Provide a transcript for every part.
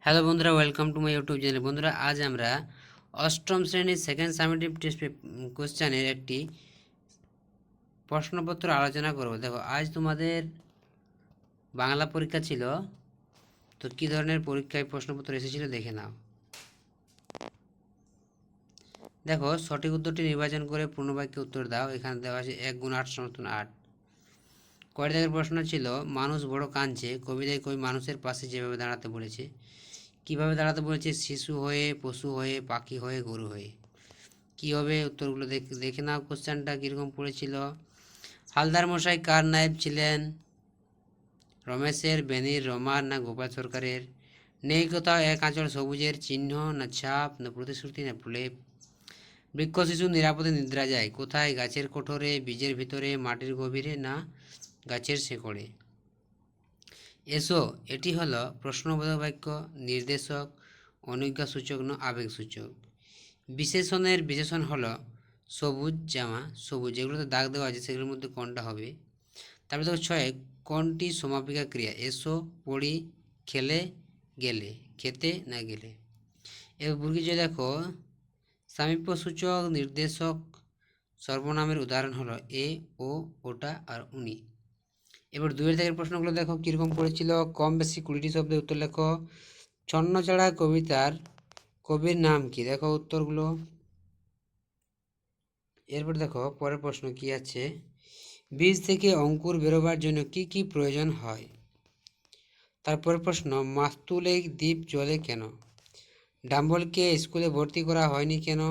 Hello বন্ধুরা, welcome to my YouTube channel. বন্ধুরা, আজ আমরা অষ্টম শ্রেণীর সেকেন্ড সামেটিভ টেস্ট কোশ্চেনের একটি প্রশ্নপত্র আলোচনা করব। দেখো, আজ তোমাদের বাংলা পরীক্ষা ছিল, তো কী ধরনের পরীক্ষায় প্রশ্নপত্র এসেছিল দেখে নাও। দেখো, সঠিক উত্তরটি নির্বাচন করে পূর্ণবাক্যে উত্তর দাও। এখানে দেওয়া আছে 1 × 8 = 8। কয় দাগের প্রশ্ন ছিল, মানুষ বড় কাঁদছে, কবিতায় কবি মানুষের পাশে যেভাবে দাঁড়াতে বলেছে, কিভাবে দাঁড়াতে বলেছে? শিশু হয়ে, পশু হয়ে, পাখি হয়ে, গরু হয়ে। কী হবে উত্তরগুলো দেখে নাও। কোশ্চেনটা কীরকম পড়েছিল। হালদার মশাই কার নায়েব ছিলেন? রমেশের, বেনির, রমার না গোপাল সরকারের? নেই কোথাও এক আঁচল সবুজের চিহ্ন, না ছাপ, না প্রতিশ্রুতি, না প্রলেপ? বৃক্ষ শিশু নিরাপদে নিদ্রা যায় কোথায়? গাছের কোঠরে, বীজের ভিতরে, মাটির গভীরে, না গাছের শেকড়ে? এসো, এটি হলো প্রশ্নবোধক বাক্য, নির্দেশক, অনুজ্ঞাসূচক, না আবেগসূচক? বিশেষণের বিশেষণ হলো সবুজ জামা, সবুজ, যেগুলোতে দাগ দেওয়া আছে সেগুলোর মধ্যে কোনটা হবে? তারপরে দেখো 6, কোনটি সমাপিকা ক্রিয়া? এসো, পড়ি, খেলে, গেলে, খেতে, না গেলে? এবার বুর্গিজে দেখো, সামীপ্যসূচক, নির্দেশক, সর্বনামের উদাহরণ হলো এ, ও, ওটা আর উনি। এবার 2 দাগের প্রশ্নগুলো দেখো কীরকম পড়েছিল। কম বেশি 20টি শব্দের উত্তর লেখো। ছন্নছাড়া কবিতার কবির নাম কি? দেখো উত্তরগুলো। এরপর দেখো পরের প্রশ্ন কি আছে। বীজ থেকে অঙ্কুর বেরোবার জন্য কি কি প্রয়োজন হয়? তারপরের প্রশ্ন, মাস্তুলে দ্বীপ জ্বলে কেন? ডাম্বলকে স্কুলে ভর্তি করা হয়নি কেন?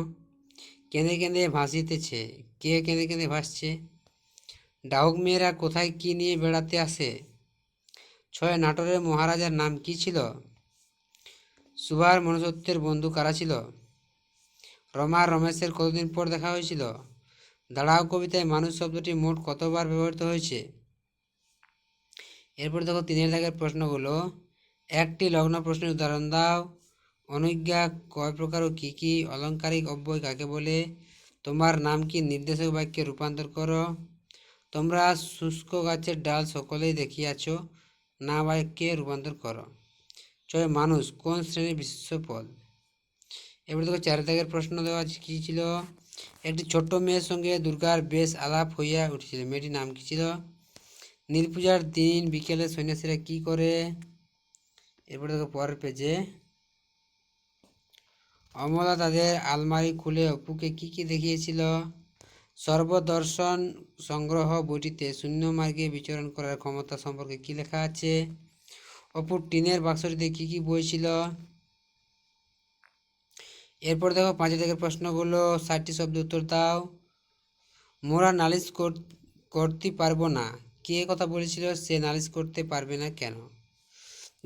কেঁদে কেঁদে ভাসিতেছে, কে কেঁদে কেঁদে ভাসছে? ডাউক মেয়েরা কোথায় কি নিয়ে বেড়াতে আসে? 6, নাটোরের মহারাজার নাম কি ছিল? সুভার মনুষ্যত্বের বন্ধু কারা ছিল? রমার রমেশের কতদিন পর দেখা হয়েছিল? দাঁড়াও কবিতায় মানুষ শব্দটি মোট কতবার ব্যবহৃত হয়েছে? এরপর দেখো 3 দাগের প্রশ্নগুলো। একটি লগ্ন প্রশ্নের উদাহরণ দাও। অনুজ্ঞা কয় প্রকার ও কী কী? অলংকারিক অব্যয় কাকে বলে? তোমার নাম কি নির্দেশক বাক্যে রূপান্তর করো। তোমরা শুষ্ক গাছের ডাল সকলেই দেখিয়াছ, না বাক্যে রূপান্তর করো। 6, মানুষ কোন শ্রেণীর বিশেষ্য পদ? এবার দেখো 4 দাগের প্রশ্ন দেওয়া কী ছিল। একটি ছোট্ট মেয়ের সঙ্গে দুর্গার বেশ আলাপ হইয়া উঠেছিল, মেয়েটির নাম কী ছিল? নীলপূজার দিন বিকেলে সন্ন্যাসীরা কি করে? এরপরে দেখো পরের পেজে, অমলা তাদের আলমারি খুলে অপুকে কি কি দেখিয়েছিল? সর্বদর্শন সংগ্রহ বইটিতে শূন্য মার্গে বিচরণ করার ক্ষমতা সম্পর্কে কি লেখা আছে? অপুর টিনের বাক্সটিতে কি কি বই ছিল? এরপর দেখো 5 দাগের প্রশ্নগুলো। 60টি শব্দ উত্তর দাও। মোরা নালিশ করতে পারবো না, কে কথা বলেছিল? সে নালিশ করতে পারবে না কেন?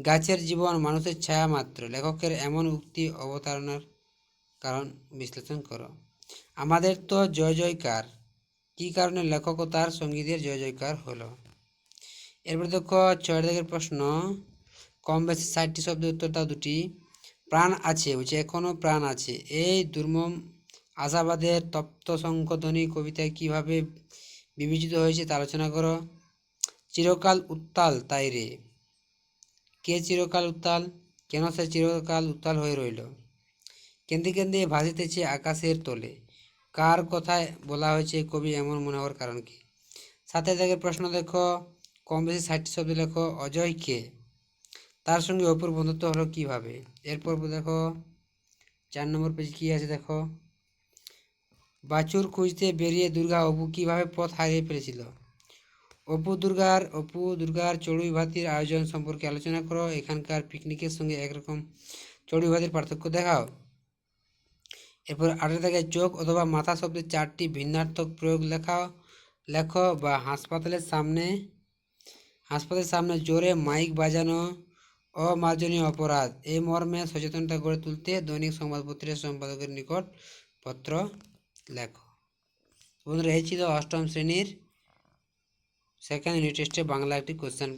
গাছের জীবন মানুষের ছায়া মাত্র, লেখকের এমন উক্তি অবতারণার কারণ বিশ্লেষণ করো। আমাদের তো জয় জয়কার, কী কারণে লেখক ও তার সঙ্গীদের জয় জয়কার হলো? এরপর দেখো 6 দাগের প্রশ্ন। কম বেশি 60টি শব্দের উত্তর দাও দুটি। প্রাণ আছে, বলছে এখনও প্রাণ আছে, এই দুর্মম আশাবাদের তপ্ত শঙ্খধ্বনি কবিতায় কিভাবে বিবেচিত হয়েছে তা আলোচনা করো। চিরকাল উত্তাল তাই রে, কে চিরকাল উত্তাল? কেন সে চিরকাল উত্তাল হয়ে রইল? কেঁদে কেঁদে ভাসিতেছে আকাশের তলে, কার কথায় বলা হয়েছে? কবি এমন মনে হওয়ার কারণ কি? 7 দাগের প্রশ্ন দেখো, কম বেশি 60টি শব্দ লেখো। অজয় কে? তার সঙ্গে অপুর বন্ধুত্ব হলো কিভাবে? এরপর দেখো 4 নম্বর পেজ কি আছে দেখো। বাছুর খুঁজতে বেরিয়ে দুর্গা অপু কিভাবে পথ হারিয়ে ফেলেছিল? অপু দুর্গার চড়ুই ভাতির আয়োজন সম্পর্কে আলোচনা করো। এখানকার পিকনিকের সঙ্গে একরকম চড়ুই ভাতির পার্থক্য দেখাও। এরপর 8 দাগে চোখ অথবা মাথা শব্দের 4টি ভিন্নার্থক প্রয়োগ লেখো। বা হাসপাতালের সামনে জোরে মাইক বাজানো অমার্জনীয় অপরাধ, এই মর্মে সচেতনতা গড়ে তুলতে দৈনিক সংবাদপত্রের সম্পাদকের নিকট পত্র লেখো। বন্ধুরা, এই ছিল অষ্টম শ্রেণীর সেকেন্ড ইউনিট টেস্টে বাংলা একটি কোশ্চেন।